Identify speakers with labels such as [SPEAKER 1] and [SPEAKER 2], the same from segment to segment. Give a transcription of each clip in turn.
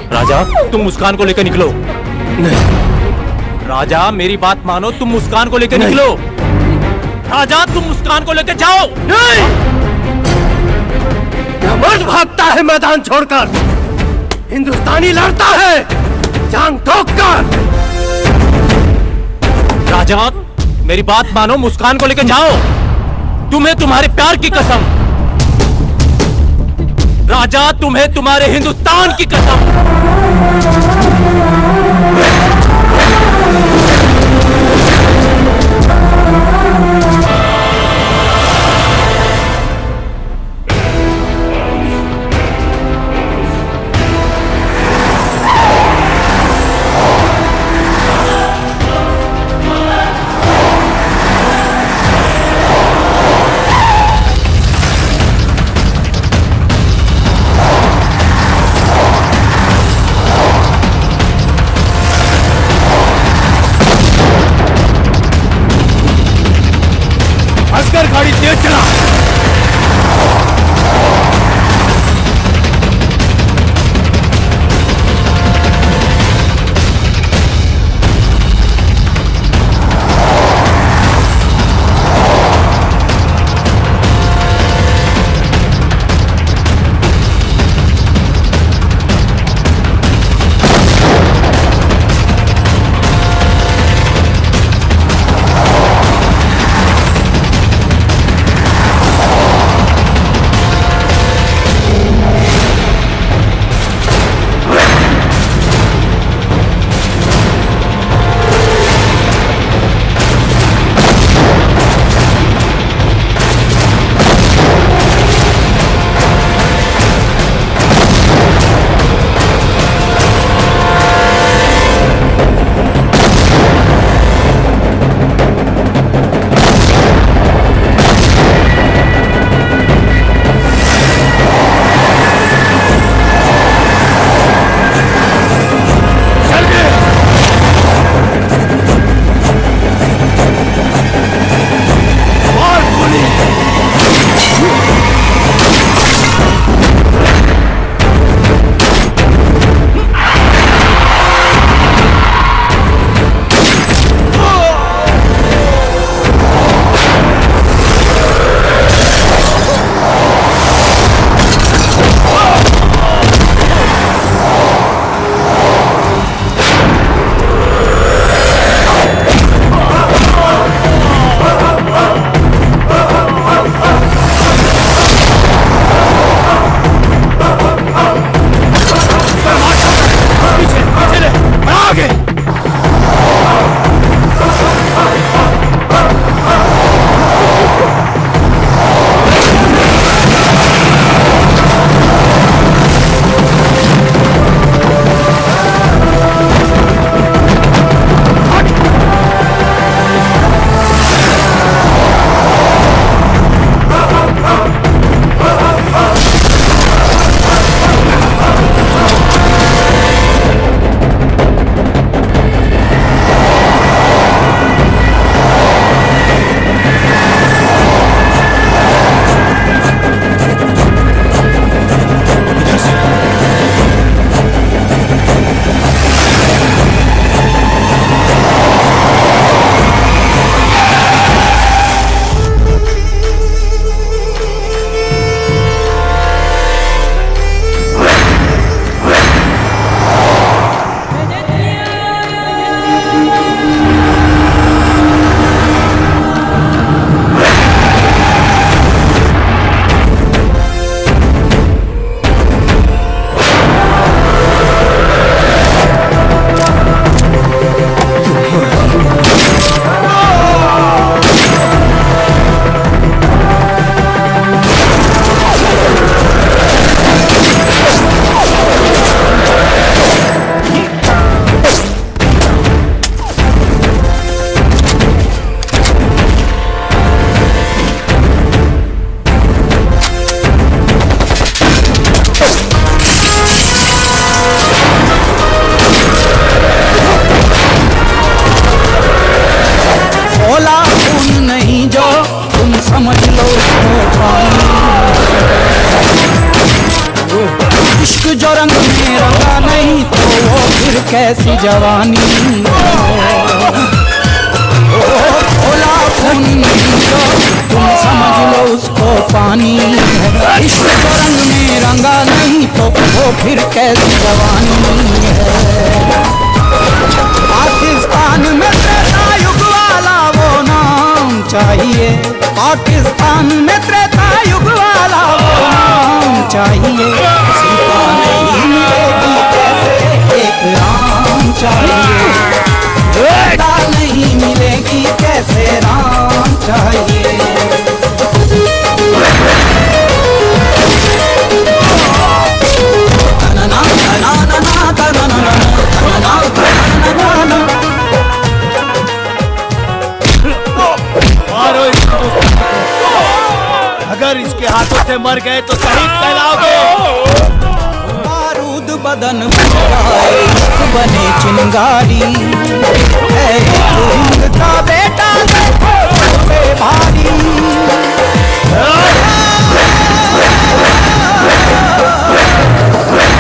[SPEAKER 1] राजा, तुम मुस्कान को लेकर निकलो। नहीं राजा, मेरी बात मानो, तुम मुस्कान को लेकर निकलो। राजा, तुम मुस्कान को लेकर जाओ।
[SPEAKER 2] नहीं, यह मर्द भागता है मैदान छोड़कर, हिंदुस्तानी लड़ता है जान ठोक कर।
[SPEAKER 1] राजा, मेरी बात मानो, मुस्कान को लेकर जाओ। तुम्हें तुम्हारे प्यार की कसम। राजा, तुम्हें तुम्हारे हिंदुस्तान की कसम।
[SPEAKER 3] इश्क जो रंग में रंगा नहीं तो वो फिर कैसी जवानी खोला खून नहीं तो तुम समझ लो उसको पानी है। इश्क जो रंग में रंगा नहीं तो वो फिर कैसी जवानी है। पाकिस्तान में त्रेता युग वाला वो नाम चाहिए, पाकिस्तान में त्रेता युग वाला वो नाम चाहिए। सीता नहीं मिलेगी कैसे एक राम चाहिए, सीता नहीं मिलेगी कैसे राम चाहिए।
[SPEAKER 2] मारो इसको। अगर इसके हाथों से मर गए तो शहीद कहलाओगे।
[SPEAKER 3] बारूद बदन बन जाए बने चिंगारी है हिंद का बेटा पे भारी।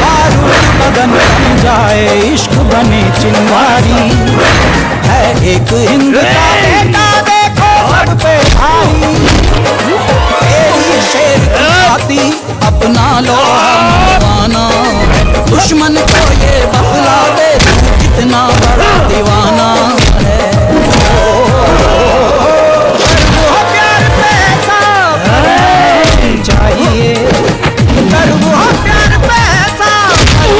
[SPEAKER 3] बारूद बदन बन जाए इश्क बने चिंगारी है एक हिंद का बेटा देखो सब पे भारी। तेरी शेर की छाती अपना लो दीवाना, दुश्मन को ये बतला दे तू कितना बड़ा दीवाना है। वो प्यार पैसा चाहिए, कर वो प्यार पैसा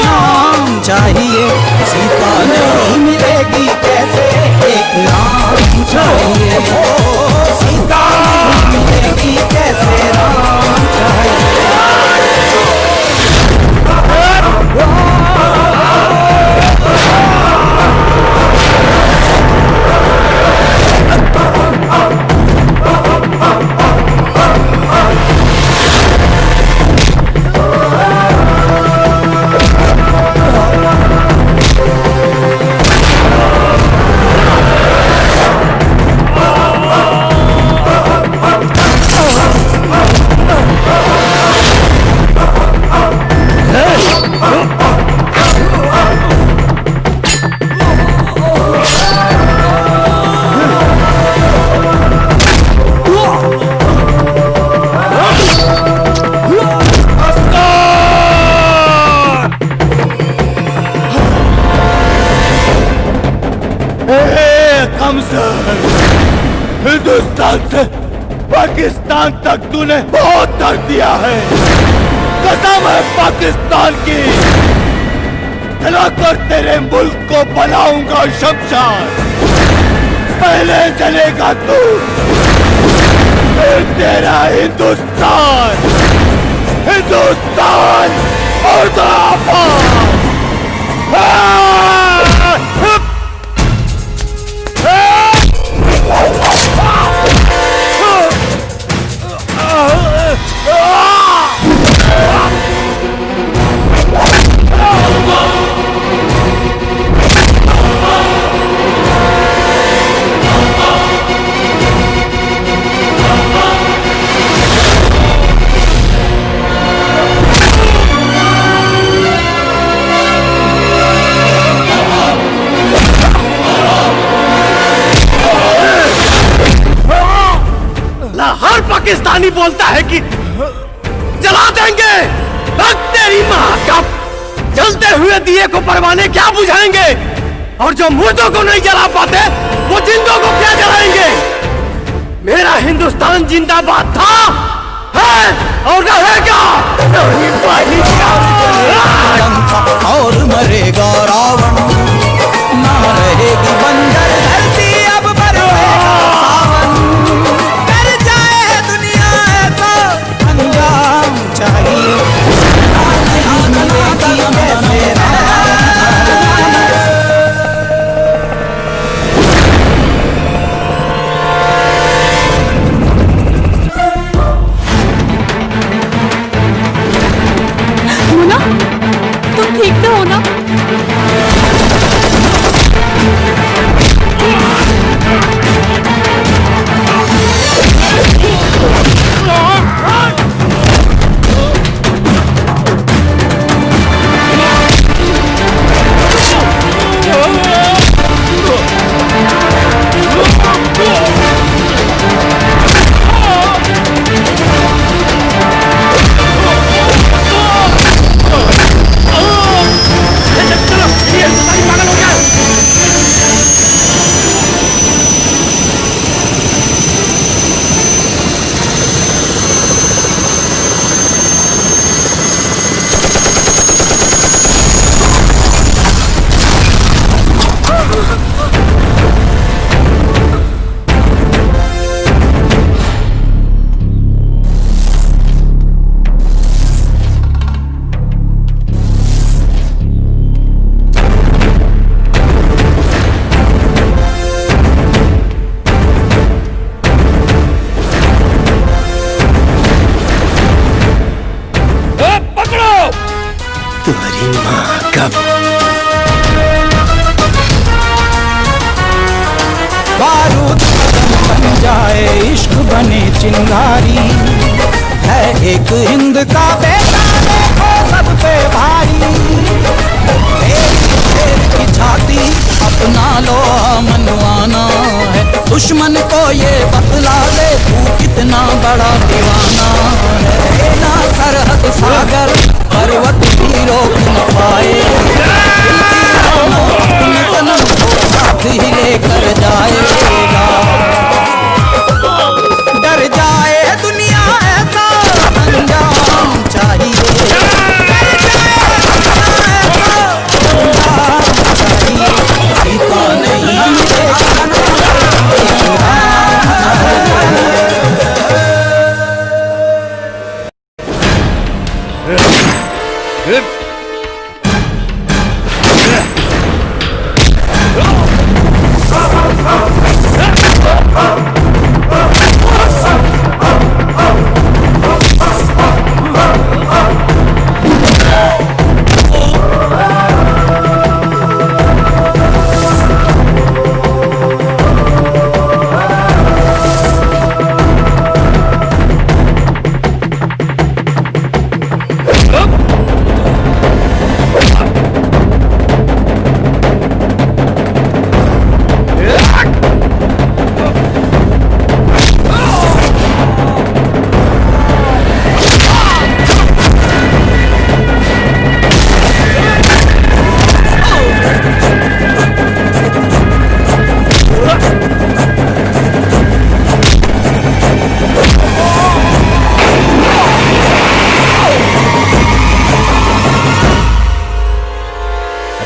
[SPEAKER 3] नाम चाहिए। सीता नहीं मिलेगी कैसे एक राम चाहिए, सीता नहीं मिलेगी कैसे राम चाहिए।
[SPEAKER 2] हिंदुस्तान से पाकिस्तान तक तूने बहुत दर्द दिया है। कसम है पाकिस्तान की, जलाकर तेरे मुल्क को बनाऊंगा शमशान। पहले जलेगा तू, फिर तेरा हिंदुस्तान, हिंदुस्तान मुर्दाबाद। हर पाकिस्तानी बोलता है कि जला देंगे, तेरी मां का जलते हुए दिए को परवाने क्या बुझाएंगे, और जो मुर्दों को नहीं जला पाते वो जिंदों को क्या जलाएंगे। मेरा हिंदुस्तान जिंदाबाद था, है और रहेगा।
[SPEAKER 3] और मरेगा रावण, ना रहेगी बंजर धरती, अब बरसेगा सावन। कर जाए दुनिया ऐसा अंजाम चाहिए,
[SPEAKER 4] मुन्ना, तुम ठीक तो हो ना?
[SPEAKER 2] तुम्हारी माँ का।
[SPEAKER 3] बारूद बन जाए इश्क बने चिंगारी, है एक हिंद का बेटा देखो सब पे भारी। शेर की छाती अपना लो मनवाना है, दुश्मन को ये बतला दे तू कितना बड़ा दीवाना है। ना सरहद सागर पर्वत भी रोक न पाए, अपने सनम को साथ ही लेकर जाएगा। डर जाए दुनिया ऐसा अंजाम चाहिए, सीता नहीं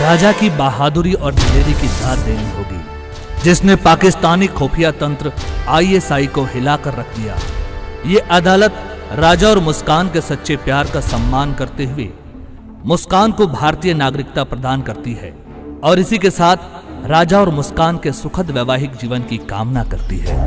[SPEAKER 5] राजा की बहादुरी और दिलेरी की दाद देनी होगी, जिसने पाकिस्तानी खुफिया तंत्र ISI को हिलाकर रख दिया। ये अदालत राजा और मुस्कान के सच्चे प्यार का सम्मान करते हुए मुस्कान को भारतीय नागरिकता प्रदान करती है और इसी के साथ राजा और मुस्कान के सुखद वैवाहिक जीवन की कामना करती है।